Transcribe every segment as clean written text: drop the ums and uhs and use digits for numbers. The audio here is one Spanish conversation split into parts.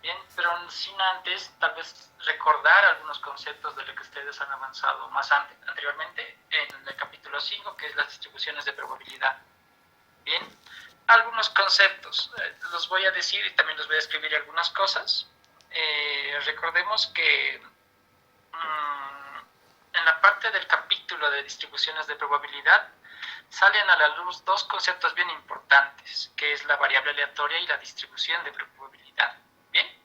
Bien, pero sin antes tal vez recordar algunos conceptos de lo que ustedes han avanzado más anteriormente en el capítulo 5, que es las distribuciones de probabilidad. Bien, algunos conceptos, los voy a decir y también los voy a escribir algunas cosas. Recordemos que en la parte del capítulo de distribuciones de probabilidad salen a la luz dos conceptos bien importantes, que es la variable aleatoria y la distribución de probabilidad. Bien,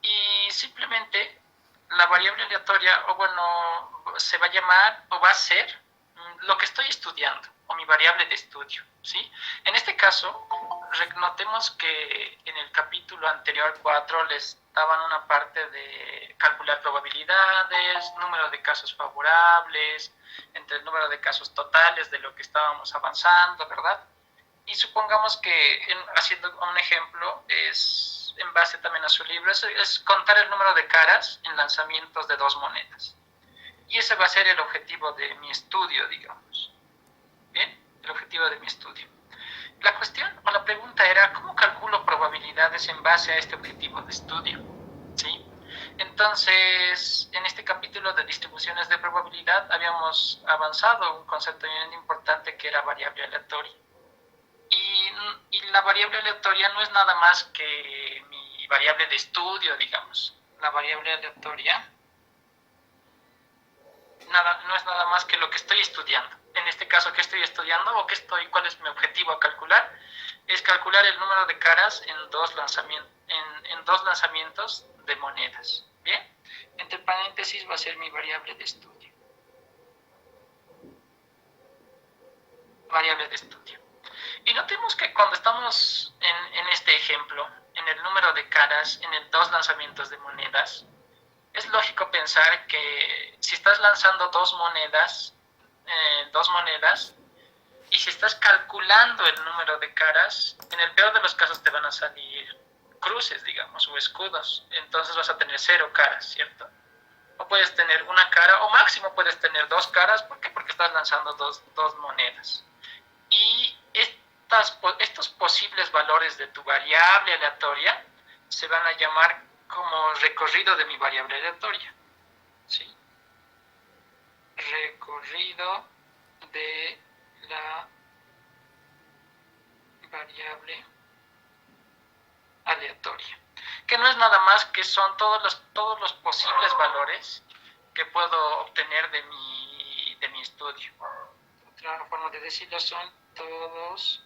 y simplemente la variable aleatoria, o bueno, se va a llamar o va a ser lo que estoy estudiando, o mi variable de estudio, ¿sí? En este caso, notemos que en el capítulo anterior 4 les daban una parte de calcular probabilidades, número de casos favorables, entre el número de casos totales de lo que estábamos avanzando, ¿verdad? Y supongamos que, haciendo un ejemplo, es en base también a su libro, es contar el número de caras en lanzamientos de 2 monedas. Y ese va a ser el objetivo de mi estudio, digamos. Bien, el objetivo de mi estudio. La cuestión o la pregunta era, ¿cómo calculo probabilidades en base a este objetivo de estudio? ¿Sí? Entonces, en este capítulo de distribuciones de probabilidad habíamos avanzado un concepto bien importante que era variable aleatoria. Y la variable aleatoria no es nada más que mi variable de estudio, digamos. La variable aleatoria no es nada más que lo que estoy estudiando. En este caso, ¿qué estoy estudiando o cuál es mi objetivo a calcular? Es calcular el número de caras en dos lanzamientos de monedas. ¿Bien? Entre paréntesis va a ser mi variable de estudio. Variable de estudio. Y notemos que cuando estamos en este ejemplo, en el número de caras, en el 2 lanzamientos de monedas, es lógico pensar que si estás lanzando dos monedas, y si estás calculando el número de caras, en el peor de los casos te van a salir cruces, digamos, o escudos. Entonces vas a tener 0 caras, ¿cierto? O puedes tener una cara, o máximo puedes tener 2 caras. ¿Por qué? Porque estás lanzando dos monedas. Y estos posibles valores de tu variable aleatoria se van a llamar como recorrido de mi variable aleatoria. ¿Sí? Recorrido de la variable aleatoria. Que no es nada más que son todos los posibles valores que puedo obtener de mi estudio. Otra forma de decirlo son todos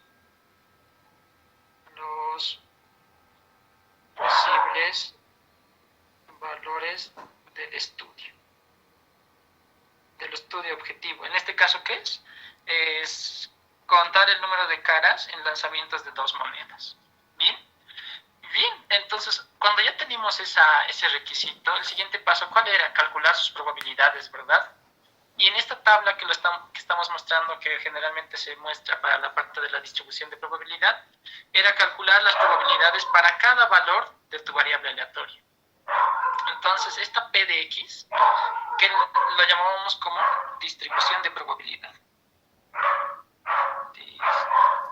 los posibles valores del estudio objetivo. En este caso, ¿qué es? Es contar el número de caras en lanzamientos de 2 monedas. ¿Bien? Bien, entonces, cuando ya tenemos ese requisito, el siguiente paso, ¿cuál era? Calcular sus probabilidades, ¿verdad? Y en esta tabla que estamos mostrando, que generalmente se muestra para la parte de la distribución de probabilidad, era calcular las probabilidades para cada valor de tu variable aleatoria. Entonces, esta P de X, que lo llamábamos como distribución de probabilidad.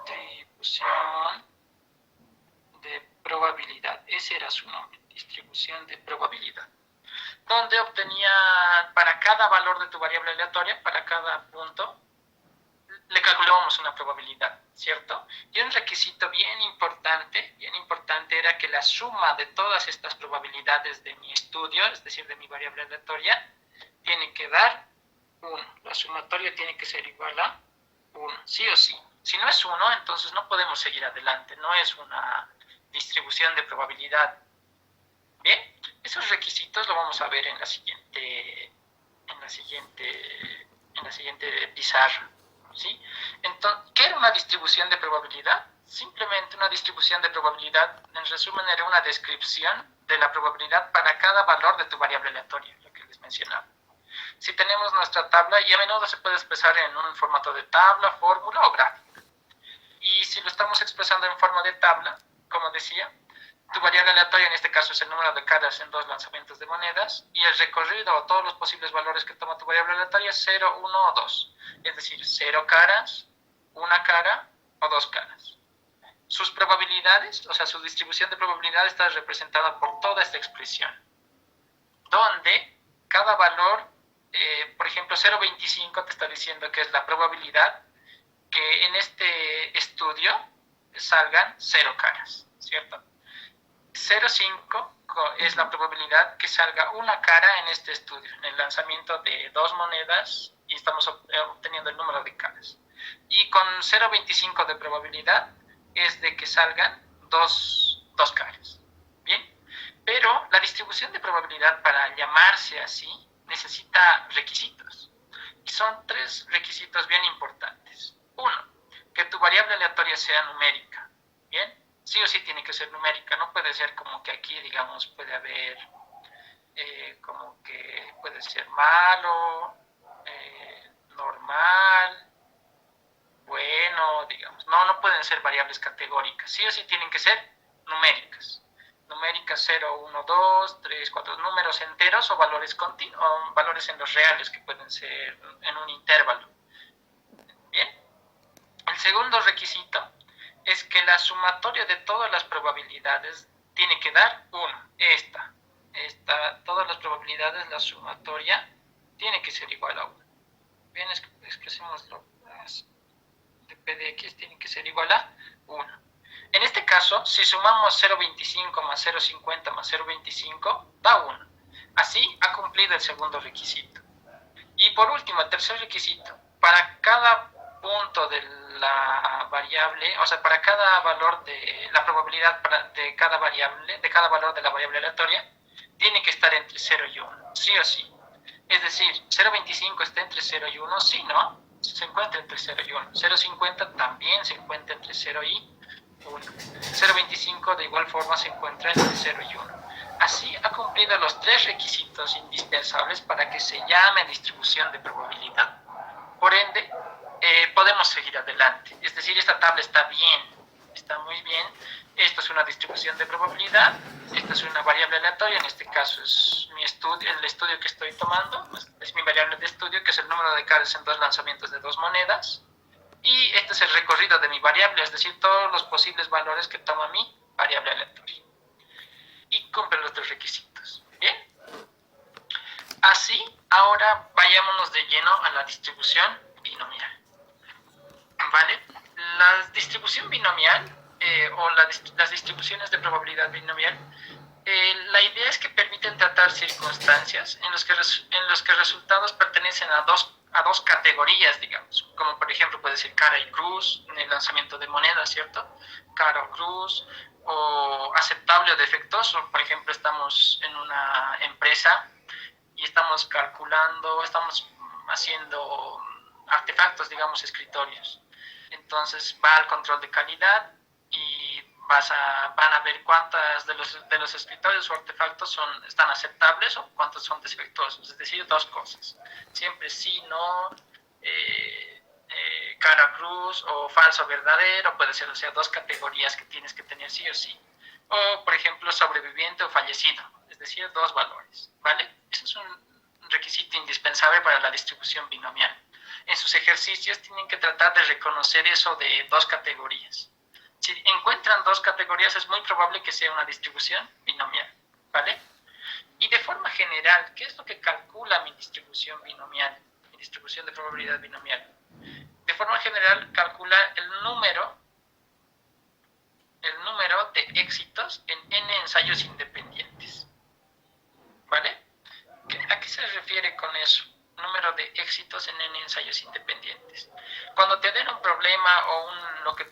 Distribución de probabilidad, ese era su nombre, distribución de probabilidad. Donde obtenía para cada valor de tu variable aleatoria, para cada punto, le calculábamos una probabilidad, ¿cierto? Y un requisito bien importante era que la suma de todas estas probabilidades de mi estudio, es decir, de mi variable aleatoria, tiene que dar 1. La sumatoria tiene que ser igual a 1, sí o sí. Si no es 1, entonces no podemos seguir adelante, no es una distribución de probabilidad. Bien, esos requisitos lo vamos a ver en la siguiente pizarra. ¿Sí? Entonces, ¿qué era una distribución de probabilidad? Simplemente una distribución de probabilidad, en resumen, era una descripción de la probabilidad para cada valor de tu variable aleatoria, lo que les mencionaba. Si tenemos nuestra tabla, y a menudo se puede expresar en un formato de tabla, fórmula o gráfica. Y si lo estamos expresando en forma de tabla, como decía, tu variable aleatoria en este caso es el número de caras en 2 lanzamientos de monedas, y el recorrido o todos los posibles valores que toma tu variable aleatoria es 0, 1 o 2. Es decir, 0 caras, 1 cara o 2 caras. sus probabilidades, o sea, su distribución de probabilidad está representada por toda esta expresión, donde cada valor, por ejemplo, 0.25 te está diciendo que es la probabilidad que en este estudio salgan 0 caras, ¿cierto? 0.5 es la probabilidad que salga una cara en este estudio, en el lanzamiento de 2 monedas y estamos obteniendo el número de caras. Y con 0.25 de probabilidad es de que salgan dos caras. Bien, pero la distribución de probabilidad para llamarse así necesita requisitos. Y son 3 requisitos bien importantes. Uno, que tu variable aleatoria sea numérica. Bien, sí o sí tiene que ser numérica, no puede ser como que aquí, digamos, puede haber como que puede ser malo, normal, bueno, digamos. No pueden ser variables categóricas, sí o sí tienen que ser numéricas. Numéricas 0, 1, 2, 3, 4, números enteros o valores continuos, o valores en los reales que pueden ser en un intervalo. Bien. El segundo requisito es que la sumatoria de todas las probabilidades tiene que dar 1. Todas las probabilidades, la sumatoria tiene que ser igual a 1. Bien, expresémoslo. De P de X tiene que ser igual a 1. En este caso, si sumamos 0.25 más 0.50 más 0.25, da 1. Así ha cumplido el segundo requisito. Y por último, el tercer requisito, para cada punto de la variable, o sea, para cada valor de la probabilidad de cada variable, de cada valor de la variable aleatoria, tiene que estar entre 0 y 1, sí o sí. Es decir, 0.25 está entre 0 y 1, sí, ¿no? Se encuentra entre 0 y 1. 0.50 también se encuentra entre 0 y 1. 0.25 de igual forma se encuentra entre 0 y 1. Así ha cumplido los 3 requisitos indispensables para que se llame distribución de probabilidad. Por ende, podemos seguir adelante. Es decir, esta tabla está bien, está muy bien. Esto es una distribución de probabilidad, esta es una variable aleatoria, en este caso es mi estudio, el estudio que estoy tomando, es mi variable de estudio, que es el número de caras en 2 lanzamientos de 2 monedas. Y este es el recorrido de mi variable, es decir, todos los posibles valores que toma mi variable aleatoria. Y cumple los 3 requisitos. Bien. Así, ahora vayámonos de lleno a la distribución binomial. ¿Vale? La distribución binomial o las distribuciones de probabilidad binomial, la idea es que permiten tratar circunstancias en los que resultados pertenecen a dos categorías, digamos, como por ejemplo puede ser cara y cruz en el lanzamiento de monedas, ¿cierto? Cara o cruz, o aceptable o defectuoso. Por ejemplo, estamos en una empresa y estamos calculando, estamos haciendo artefactos, digamos, escritorios. Entonces va al control de calidad y van a ver cuántas de los escritorios o artefactos están aceptables o cuántos son defectuosos. Es decir, 2 cosas. Siempre sí, no, cara cruz o falso verdadero, puede ser, o sea, 2 categorías que tienes que tener sí o sí. O, por ejemplo, sobreviviente o fallecido, es decir, 2 valores, ¿vale? Eso es un requisito indispensable para la distribución binomial. En sus ejercicios tienen que tratar de reconocer eso de 2 categorías. Si encuentran 2 categorías, es muy probable que sea una distribución binomial, ¿vale? Y de forma general, ¿qué es lo que calcula mi distribución binomial, mi distribución de probabilidad binomial? De forma general, calcula el número de éxitos en n ensayos independientes, ¿vale? ¿A qué se refiere con eso? Número de éxitos en n ensayos independientes. Cuando te den un problema o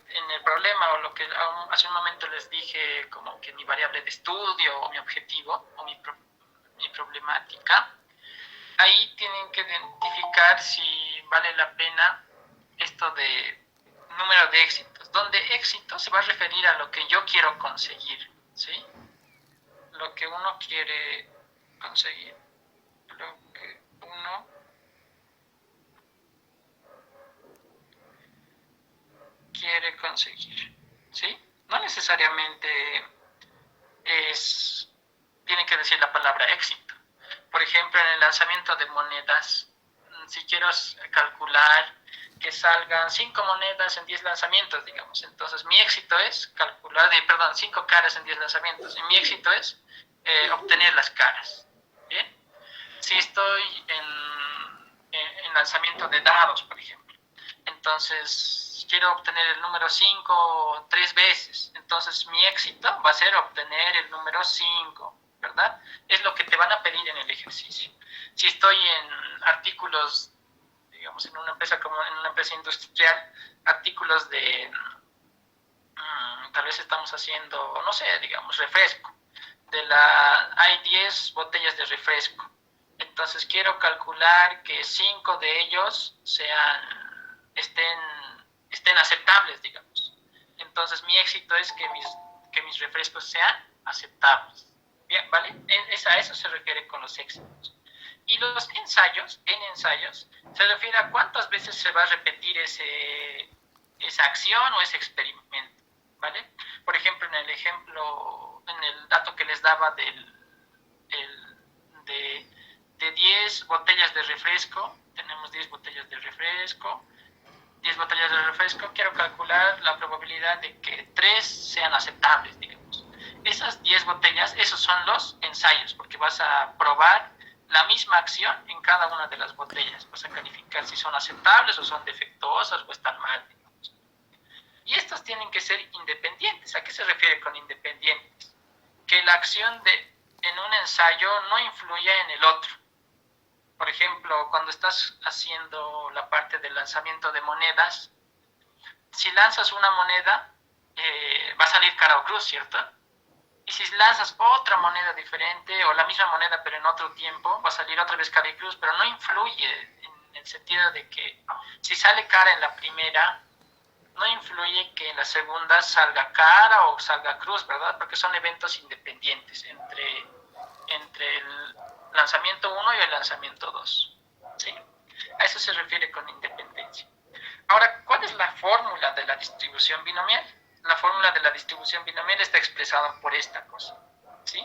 en el problema o lo que hace un momento les dije como que mi variable de estudio o mi objetivo o mi problemática, ahí tienen que identificar si vale la pena esto de número de éxitos, donde éxito se va a referir a lo que yo quiero conseguir, ¿sí? Lo que uno quiere conseguir, lo que uno quiere conseguir, ¿sí? No necesariamente tiene que decir la palabra éxito. Por ejemplo, en el lanzamiento de monedas, si quiero calcular que salgan 5 monedas en 10 lanzamientos, digamos. Entonces, mi éxito es calcular, 5 caras en 10 lanzamientos. Y mi éxito es obtener las caras. ¿Bien? Si estoy en lanzamiento de dados, por ejemplo, entonces quiero obtener el número 5 3 veces. Entonces, mi éxito va a ser obtener el número 5, ¿verdad? Es lo que te van a pedir en el ejercicio. Si estoy en artículos, digamos, en una empresa como en una empresa industrial, artículos de, tal vez estamos haciendo, no sé, digamos, refresco. Hay 10 botellas de refresco. Entonces quiero calcular que 5 de ellos estén aceptables, digamos. Entonces mi éxito es que mis refrescos sean aceptables. Bien, ¿vale? A eso se refiere con los éxitos. Y los ensayos, se refiere a cuántas veces se va a repetir esa acción o ese experimento, ¿vale? Por ejemplo, en el dato que les daba de 10 botellas de refresco, tenemos 10 botellas de refresco, quiero calcular la probabilidad de que 3 sean aceptables, digamos. Esas 10 botellas, esos son los ensayos, porque vas a probar la misma acción en cada una de las botellas. Vas a calificar si son aceptables o son defectuosas o están mal, digamos. Y estos tienen que ser independientes. ¿A qué se refiere con independientes? Que la acción en un ensayo no influye en el otro. Por ejemplo, cuando estás haciendo la parte del lanzamiento de monedas, si lanzas una moneda, va a salir cara o cruz, ¿cierto? Y si lanzas otra moneda diferente o la misma moneda pero en otro tiempo, va a salir otra vez cara y cruz, pero no influye en el sentido de que si sale cara en la primera, no influye que en la segunda salga cara o salga cruz, ¿verdad? Porque son eventos independientes entre el lanzamiento 1 y el lanzamiento 2. ¿Sí? A eso se refiere con independencia. Ahora, ¿cuál es la fórmula de la distribución binomial? La fórmula de la distribución binomial está expresada por esta cosa. ¿Sí?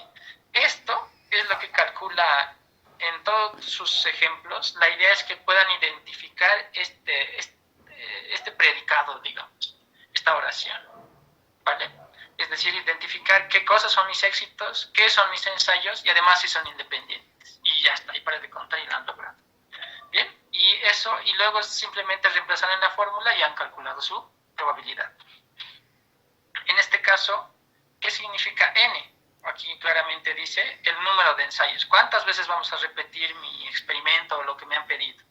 Esto es lo que calcula en todos sus ejemplos. La idea es que puedan identificar este predicado, digamos, esta oración. ¿Vale? Es decir, identificar qué cosas son mis éxitos, qué son mis ensayos y además si son independientes. Y ya está, y para de contar y lo han logrado. Bien, y luego simplemente reemplazan en la fórmula y han calculado su probabilidad. En este caso, ¿qué significa n? Aquí claramente dice el número de ensayos. ¿Cuántas veces vamos a repetir mi experimento o lo que me han pedido?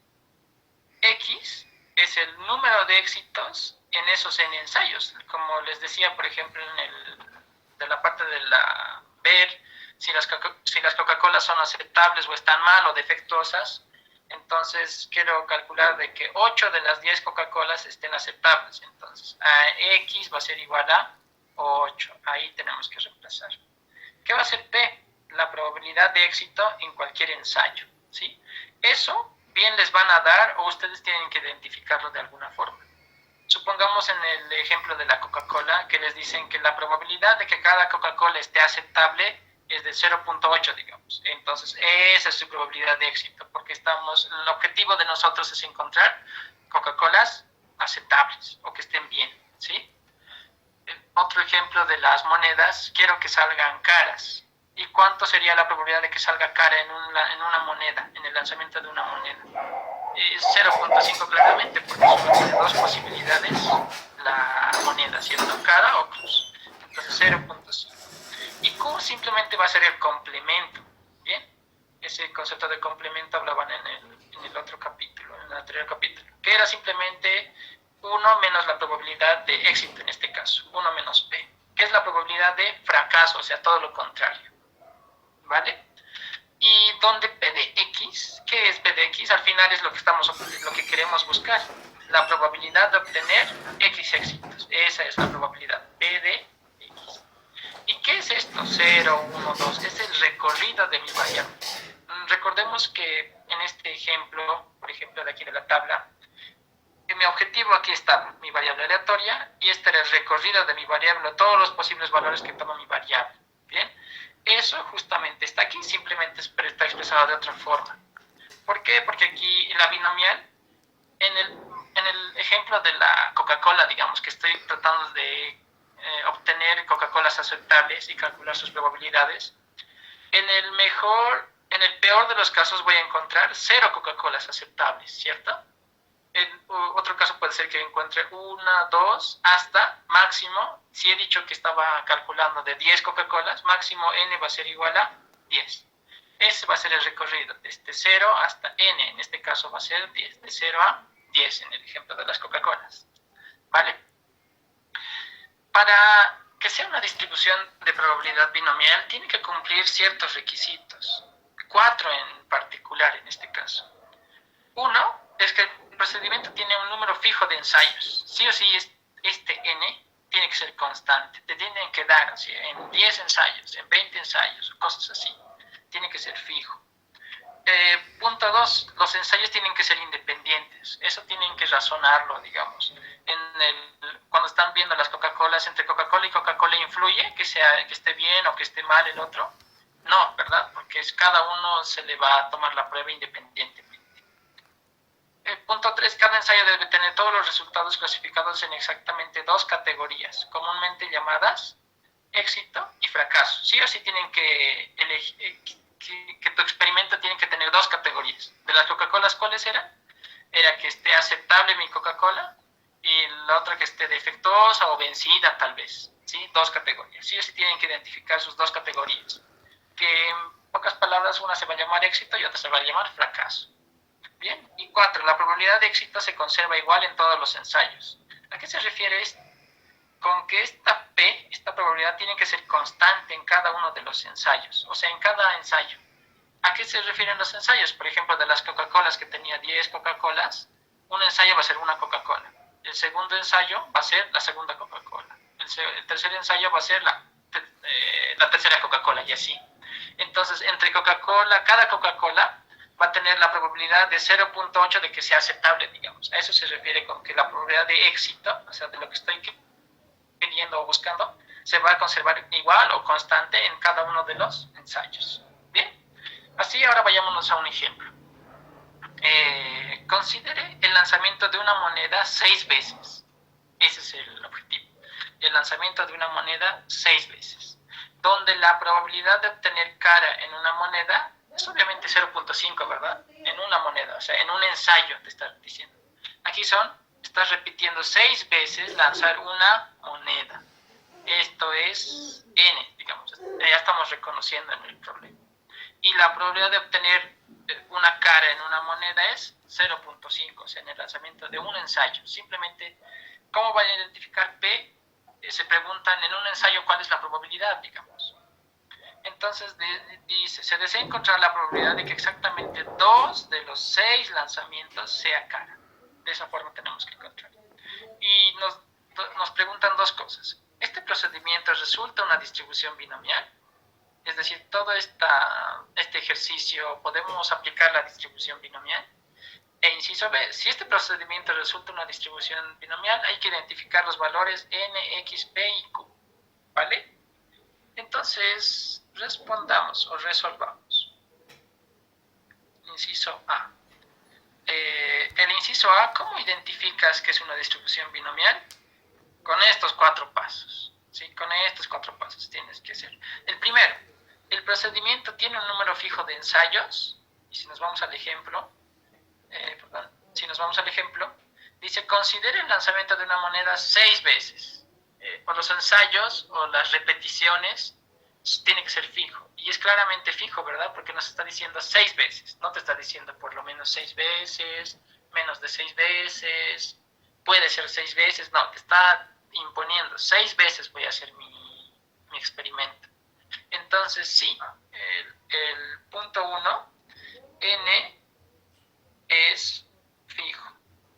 X es el número de éxitos en esos n ensayos. Como les decía, por ejemplo, de la parte de ver si las Coca-Cola son aceptables o están mal o defectuosas. Entonces quiero calcular de que 8 de las 10 Coca-Colas estén aceptables. Entonces X va a ser igual a 8. Ahí tenemos que reemplazar. ¿Qué va a ser P? La probabilidad de éxito en cualquier ensayo. ¿Sí? Eso bien les van a dar o ustedes tienen que identificarlo de alguna forma. Supongamos en el ejemplo de la Coca-Cola que les dicen que la probabilidad de que cada Coca-Cola esté aceptable es de 0.8, digamos. Entonces, esa es su probabilidad de éxito, porque el objetivo de nosotros es encontrar Coca-Colas aceptables o que estén bien, ¿sí? Otro ejemplo de las monedas, quiero que salgan caras. ¿Y cuánto sería la probabilidad de que salga cara en una moneda, en el lanzamiento de una moneda? 0.5 claramente, porque solo tiene dos posibilidades la moneda, ¿cierto? Cara o cruz. Entonces 0.5. Y Q simplemente va a ser el complemento, ¿bien? Ese concepto de complemento hablaban en el otro capítulo, en el anterior capítulo, que era simplemente 1 menos la probabilidad de éxito en este caso, 1 menos P, que es la probabilidad de fracaso, o sea, todo lo contrario, ¿vale? Y donde P de X, ¿qué es P de X? Al final es lo que queremos buscar, la probabilidad de obtener X éxitos, esa es la probabilidad, P de X. ¿Y qué es esto? 0, 1, 2, es el recorrido de mi variable. Recordemos que en este ejemplo, por ejemplo de aquí de la tabla, mi objetivo aquí está mi variable aleatoria y este era el recorrido de mi variable, todos los posibles valores que toma mi variable. ¿Bien? Eso justamente está aquí, simplemente está expresado de otra forma. ¿Por qué? Porque aquí la binomial, en en el ejemplo de la Coca-Cola, digamos que estoy tratando de obtener Coca-Colas aceptables y calcular sus probabilidades, en el peor de los casos voy a encontrar 0 Coca-Colas aceptables, ¿cierto? En otro caso puede ser que encuentre 1, 2, hasta máximo, si he dicho que estaba calculando de 10 Coca-Colas, máximo n va a ser igual a 10. Ese va a ser el recorrido, desde 0 hasta n, en este caso va a ser 10, de 0 a 10 en el ejemplo de las Coca-Colas, ¿vale? Para que sea una distribución de probabilidad binomial, tiene que cumplir ciertos requisitos, 4 en particular en este caso. Uno es que el procedimiento tiene un número fijo de ensayos, sí o sí este n tiene que ser constante, te tienen que dar, o sea, en 10 ensayos, en 20 ensayos, cosas así, tiene que ser fijo. Punto 2, los ensayos tienen que ser independientes, eso tienen que razonarlo, digamos. Cuando están viendo las Coca-Colas, entre Coca-Cola y Coca-Cola influye que esté bien o que esté mal el otro. No, ¿verdad? Porque cada uno se le va a tomar la prueba independientemente. Punto 3, cada ensayo debe tener todos los resultados clasificados en exactamente 2 categorías, comúnmente llamadas éxito y fracaso. Sí o sí tienen que elegir, que tu experimento tiene que tener 2 categorías. De las Coca-Colas, ¿cuáles eran? Era que esté aceptable mi Coca-Cola y la otra que esté defectuosa o vencida tal vez. ¿Sí? 2 categorías. Sí o sí tienen que identificar sus 2 categorías. Que en pocas palabras una se va a llamar éxito y otra se va a llamar fracaso. Bien, y 4, la probabilidad de éxito se conserva igual en todos los ensayos. ¿A qué se refiere esto? Con que esta probabilidad tiene que ser constante en cada uno de los ensayos, o sea, en cada ensayo. ¿A qué se refieren los ensayos? Por ejemplo, de las Coca-Colas, que tenía 10 Coca-Colas, un ensayo va a ser una Coca-Cola. El segundo ensayo va a ser la segunda Coca-Cola. El tercer ensayo va a ser la tercera Coca-Cola y así. Entonces, entre Coca-Cola, cada Coca-Cola va a tener la probabilidad de 0.8 de que sea aceptable, digamos. A eso se refiere con que la probabilidad de éxito, o sea, de lo que estoy queriendo o buscando, se va a conservar igual o constante en cada uno de los ensayos. Bien, así ahora vayámonos a un ejemplo. Considere el lanzamiento de una moneda 6 veces. Ese es el objetivo. El lanzamiento de una moneda 6 veces. Donde la probabilidad de obtener cara en una moneda es obviamente 0.5, ¿verdad? En una moneda, o sea, en un ensayo te estás diciendo. Aquí estás repitiendo 6 veces lanzar una moneda. Esto es n, digamos. Ya estamos reconociendo en el problema. Y la probabilidad de obtener una cara en una moneda es 0.5, o sea, en el lanzamiento de un ensayo. Simplemente, ¿cómo van a identificar P? Se preguntan en un ensayo cuál es la probabilidad, digamos. Entonces dice, se desea encontrar la probabilidad de que exactamente 2 de los 6 lanzamientos sea cara. De esa forma tenemos que encontrar. Y nos preguntan 2 cosas. ¿Este procedimiento resulta una distribución binomial? Es decir, todo este ejercicio, ¿podemos aplicar la distribución binomial? E inciso B, si este procedimiento resulta una distribución binomial, hay que identificar los valores n, x, p y q. ¿Vale? Entonces, respondamos o resolvamos. Inciso A. El inciso A, ¿cómo identificas que es una distribución binomial? Con estos 4 pasos. ¿Sí? Con estos 4 pasos tienes que hacer. El primero, el procedimiento tiene un número fijo de ensayos. Y si nos vamos al ejemplo, dice, considere el lanzamiento de una moneda 6 veces. Por los ensayos o las repeticiones, tiene que ser fijo. Y es claramente fijo, ¿verdad? Porque nos está diciendo 6 veces. No te está diciendo por lo menos 6 veces, menos de 6 veces, puede ser 6 veces. No, te está imponiendo 6 veces voy a hacer mi experimento. Entonces, sí, el punto 1, n es fijo,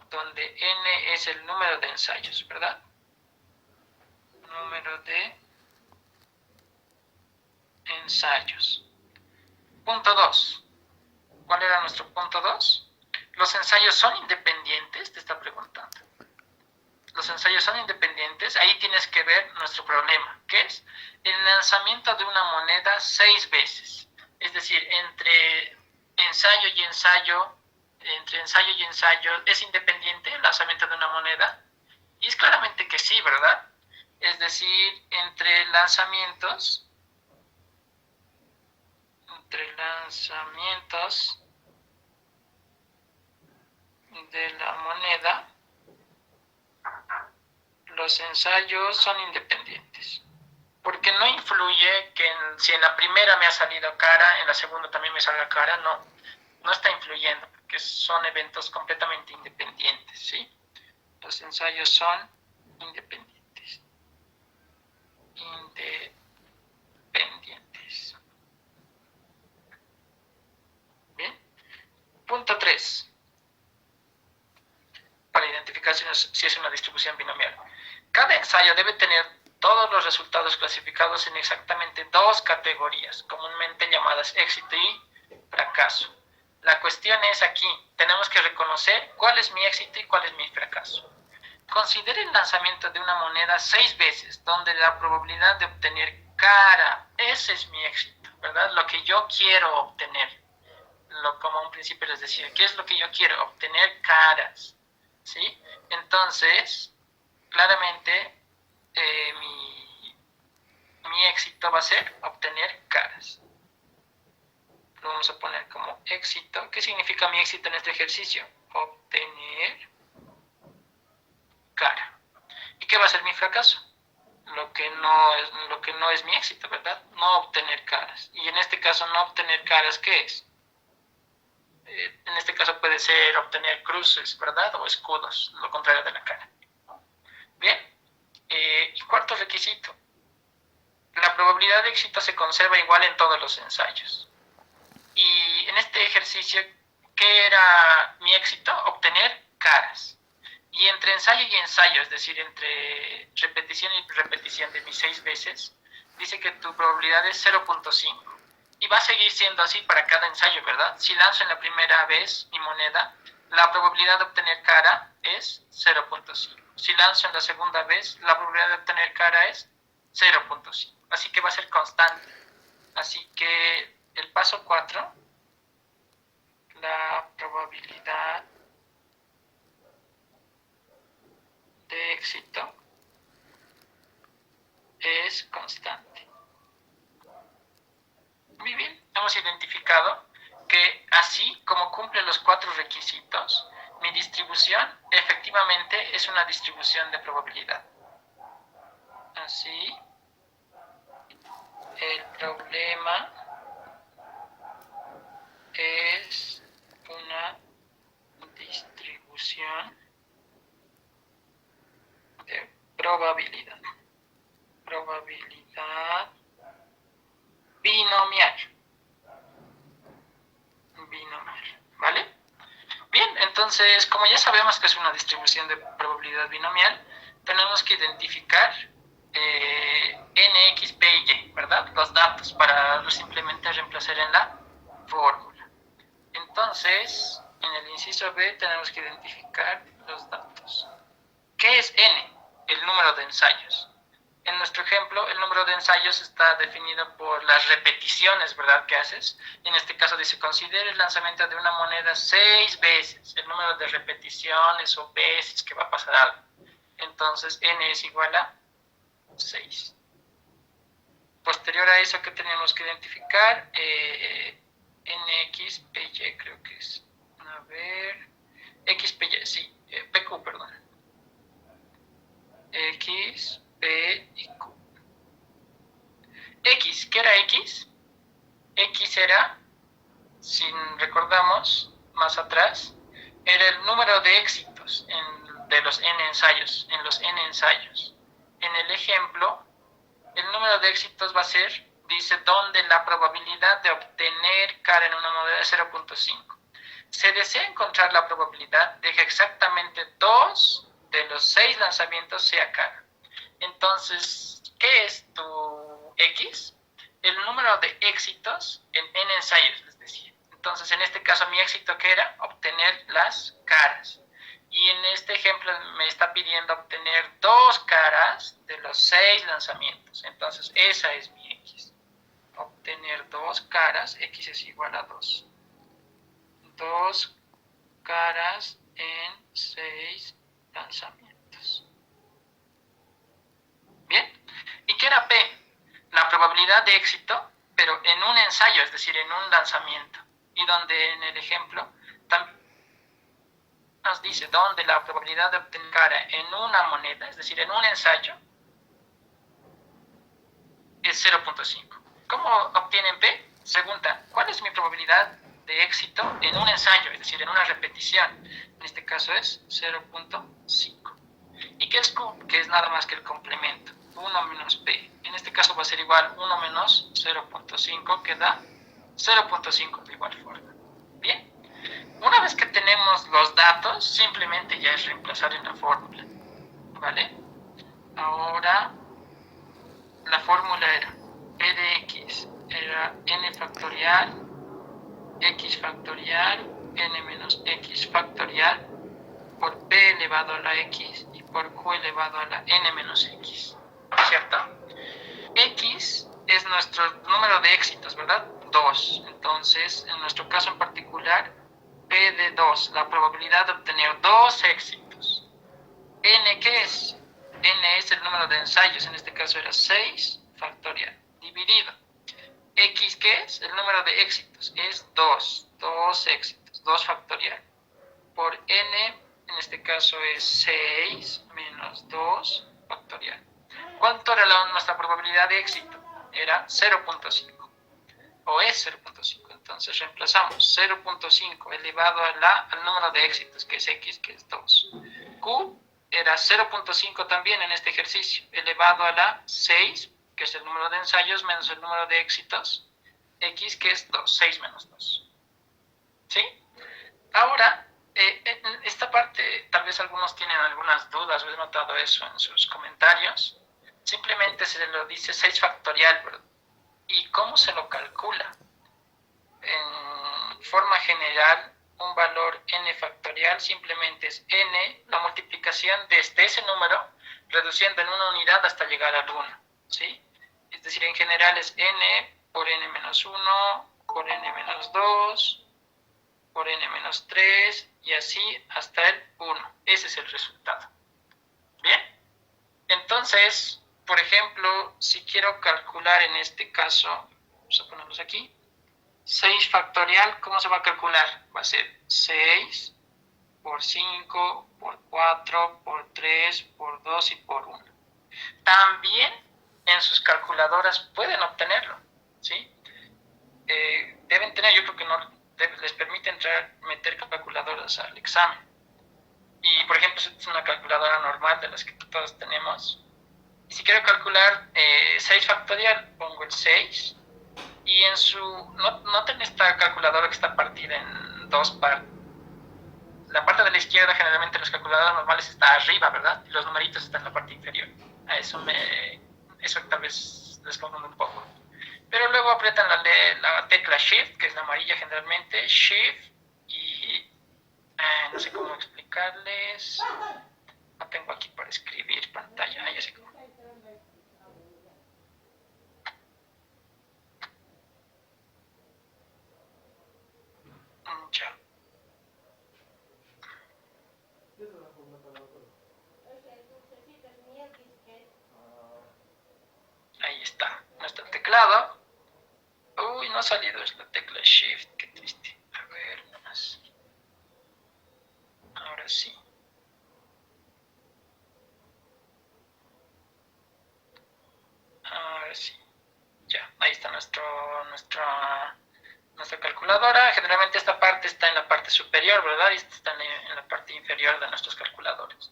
donde n es el número de ensayos, ¿verdad? Número de ensayos. Punto 2. ¿Cuál era nuestro punto 2? ¿Los ensayos son independientes? Te está preguntando. Los ensayos son independientes. Ahí tienes que ver nuestro problema, que es el lanzamiento de una moneda 6 veces. Es decir, entre ensayo y ensayo entre ensayo y ensayo es independiente el lanzamiento de una moneda? Y es claramente que sí, ¿verdad? Es decir, entre lanzamientos de la moneda, los ensayos son independientes. Porque no influye que si en la primera me ha salido cara, en la segunda también me salga cara, no está influyendo, porque son eventos completamente independientes, ¿sí? Los ensayos son independientes. Bien. Punto 3. Para identificar si es una distribución binomial. Cada ensayo debe tener todos los resultados clasificados en exactamente dos categorías, comúnmente llamadas éxito y fracaso. La cuestión es aquí, tenemos que reconocer cuál es mi éxito y cuál es mi fracaso. Considere el lanzamiento de una moneda 6 veces, donde la probabilidad de obtener cara, ese es mi éxito, ¿verdad? Lo que yo quiero obtener. Como a un principio les decía, ¿qué es lo que yo quiero? Obtener caras, ¿sí? Entonces, claramente, mi éxito va a ser obtener caras. Lo vamos a poner como éxito. ¿Qué significa mi éxito en este ejercicio? Obtener cara. ¿Y qué va a ser mi fracaso? Lo que no es mi éxito, ¿verdad? No obtener caras. Y en este caso, no obtener caras, ¿qué es? En este caso puede ser obtener cruces, ¿verdad? O escudos, lo contrario de la cara. Bien. Y cuarto requisito. La probabilidad de éxito se conserva igual en todos los ensayos. Y en este ejercicio, ¿qué era mi éxito? Obtener caras. Y entre ensayo y ensayo, es decir, entre repetición y repetición de mis 6 veces, dice que tu probabilidad es 0.5. Y va a seguir siendo así para cada ensayo, ¿verdad? Si lanzo en la primera vez mi moneda, la probabilidad de obtener cara es 0.5. Si lanzo en la segunda vez, la probabilidad de obtener cara es 0.5. Así que va a ser constante. Así que el paso 4, la probabilidad de éxito es constante. Muy bien, hemos identificado que así como cumple los 4 requisitos, mi distribución efectivamente es una distribución de probabilidad. Así, el problema es una distribución de probabilidad. Probabilidad binomial. ¿Vale? Bien, entonces, como ya sabemos que es una distribución de probabilidad binomial, tenemos que identificar n, x, p y y, ¿verdad? Los datos para simplemente reemplazar en la fórmula. Entonces, en el inciso B tenemos que identificar los datos. ¿Qué es n? El número de ensayos. En nuestro ejemplo, el número de ensayos está definido por las repeticiones, ¿verdad?, que haces. En este caso dice, considere el lanzamiento de una moneda 6 veces, el número de repeticiones o veces que va a pasar algo. Entonces, n es igual a 6. Posterior a eso, ¿qué tenemos que identificar? nx, py, creo que es. A ver. X, py, sí. pq, perdón. X, P y Q. X, ¿qué era X? X era, si recordamos más atrás, era el número de éxitos de los n ensayos, en los n ensayos. En el ejemplo, el número de éxitos va a ser, dice, donde la probabilidad de obtener cara en una moneda es 0.5. Se desea encontrar la probabilidad de que exactamente 2 de los 6 lanzamientos sea cara. Entonces, ¿qué es tu X? El número de éxitos en n ensayos, les decía. Entonces, en este caso, mi éxito, ¿qué era? Obtener las caras. Y en este ejemplo me está pidiendo obtener 2 caras de los 6 lanzamientos. Entonces, esa es mi X. Obtener 2 caras, X es igual a 2. 2 caras en 6 lanzamientos. Bien. ¿Y qué era P? La probabilidad de éxito, pero en un ensayo, es decir, en un lanzamiento. Y donde en el ejemplo también nos dice donde la probabilidad de obtener cara en una moneda, es decir, en un ensayo, es 0.5. ¿Cómo obtienen P? Se preguntan, ¿cuál es mi probabilidad de éxito en un ensayo, es decir, en una repetición? En este caso es 0.5. ¿Y qué es Q? Que es nada más que el complemento, 1 menos P. En este caso va a ser igual 1 menos 0.5, que da 0.5 de igual forma. Bien. Una vez que tenemos los datos, simplemente ya es reemplazar en la fórmula. ¿Vale? Ahora, la fórmula era P de X era n factorial, X factorial, n menos X factorial, por P elevado a la X y por Q elevado a la n menos X. ¿Cierto? X es nuestro número de éxitos, ¿verdad? 2. Entonces, en nuestro caso en particular, P de 2, la probabilidad de obtener 2 éxitos. N, ¿qué es? N es el número de ensayos, en este caso era 6 factorial, dividido. X, ¿qué es? El número de éxitos, es 2 éxitos, 2 factorial. Por N, en este caso es 6 menos 2 factorial. ¿Cuánto era nuestra probabilidad de éxito? Era 0.5, o es 0.5. Entonces reemplazamos 0.5 elevado al número de éxitos, que es X, que es 2. Q era 0.5 también en este ejercicio, elevado a la 6, que es el número de ensayos, menos el número de éxitos, X, que es 2, 6 menos 2. ¿Sí? Ahora, en esta parte tal vez algunos tienen algunas dudas, he notado eso en sus comentarios. Simplemente se lo dice 6 factorial, ¿verdad? ¿Y cómo se lo calcula? En forma general, un valor n factorial simplemente es n, la multiplicación desde ese número, reduciendo en una unidad hasta llegar al 1, ¿sí? Es decir, en general es n por n menos 1, por n menos 2, por n menos 3, y así hasta el 1. Ese es el resultado. ¿Bien? Entonces, por ejemplo, si quiero calcular en este caso, vamos a ponerlos aquí, 6 factorial, ¿cómo se va a calcular? Va a ser 6 por 5, por 4, por 3, por 2 y por 1. También en sus calculadoras pueden obtenerlo, ¿sí? Deben tener, yo creo que no les permite meter calculadoras al examen. Y, por ejemplo, esta es una calculadora normal de las que todos tenemos. Y si quiero calcular 6 factorial, pongo el 6. Y en su... noten esta calculadora que está partida en dos partes. La parte de la izquierda, generalmente en las calculadoras normales, está arriba, ¿verdad? Y los numeritos están en la parte inferior. A eso tal vez les confunde un poco. Pero luego apretan la tecla Shift, que es la amarilla generalmente, Shift, y no sé cómo explicarles. No tengo aquí para escribir pantalla, ya sé cómo. Ya. Ahí está nuestro teclado. Uy, no ha salido, es la tecla Shift, qué triste. A ver, más. Ahora sí. Ahora sí. Ya, ahí está nuestra calculadora. Generalmente esta parte está en la parte superior, ¿verdad? Y esta está en la parte inferior de nuestros calculadores.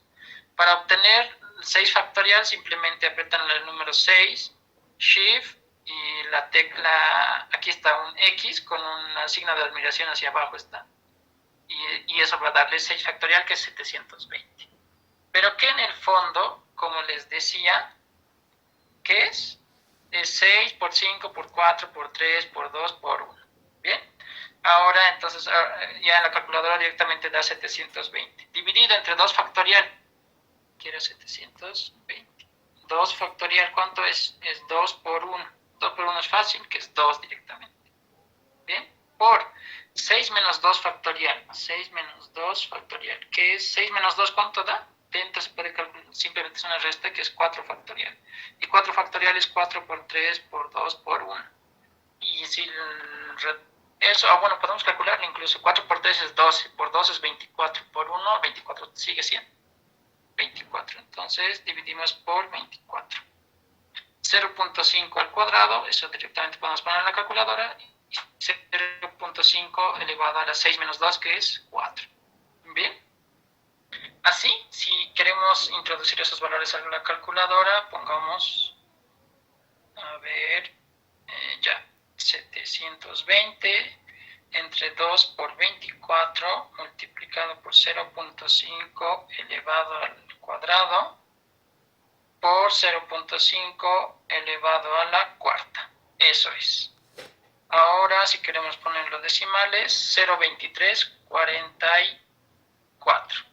Para obtener 6 factorial, simplemente apretan el número 6, Shift, y la tecla, aquí está un X con un signo de admiración hacia abajo está. Y eso va a darle 6 factorial, que es 720. Pero que en el fondo, como les decía, ¿qué es? Es 6 por 5, por 4, por 3, por 2, por 1. ¿Bien? Ahora, entonces, ya en la calculadora directamente da 720. Dividido entre 2 factorial, quiero 720. 2 factorial, ¿cuánto es? Es 2 por 1. 2 por 1 es fácil, que es 2 directamente. ¿Bien? Por 6 menos 2 factorial. 6 menos 2 factorial. ¿Qué es 6 menos 2? ¿Cuánto da? Dentro se puede calcular, simplemente es una resta que es 4 factorial. Y 4 factorial es 4 por 3 por 2 por 1. Y si eso, bueno, podemos calcularlo incluso. 4 por 3 es 12, por 2 es 24, por 1, 24 sigue siendo 24. Entonces dividimos por 24. 0.5 al cuadrado, eso directamente podemos poner en la calculadora. Y 0.5 elevado a la 6 menos 2, que es 4. Bien. Así, si queremos introducir esos valores a la calculadora, pongamos, a ver, ya, 720 entre 2 por 24 multiplicado por 0.5 elevado al cuadrado por 0.5 elevado a la cuarta. Eso es. Ahora, si queremos poner los decimales, 0.2344.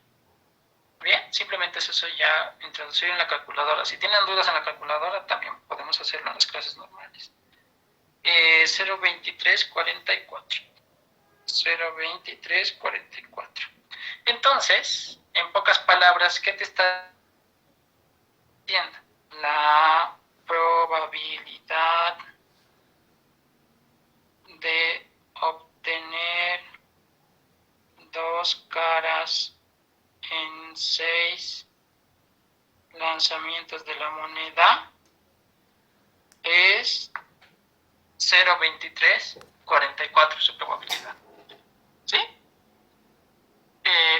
Bien, simplemente es eso, ya introducir en la calculadora. Si tienen dudas en la calculadora, también podemos hacerlo en las clases normales. 0.2344. 0.2344. Entonces, en pocas palabras, ¿qué te está diciendo? La probabilidad de obtener 2 caras en 6 lanzamientos de la moneda es 0.2344 su probabilidad. ¿Sí?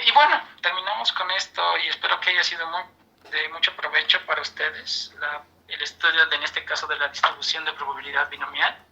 Y bueno, terminamos con esto y espero que haya sido de mucho provecho para ustedes el estudio, en este caso, de la distribución de probabilidad binomial.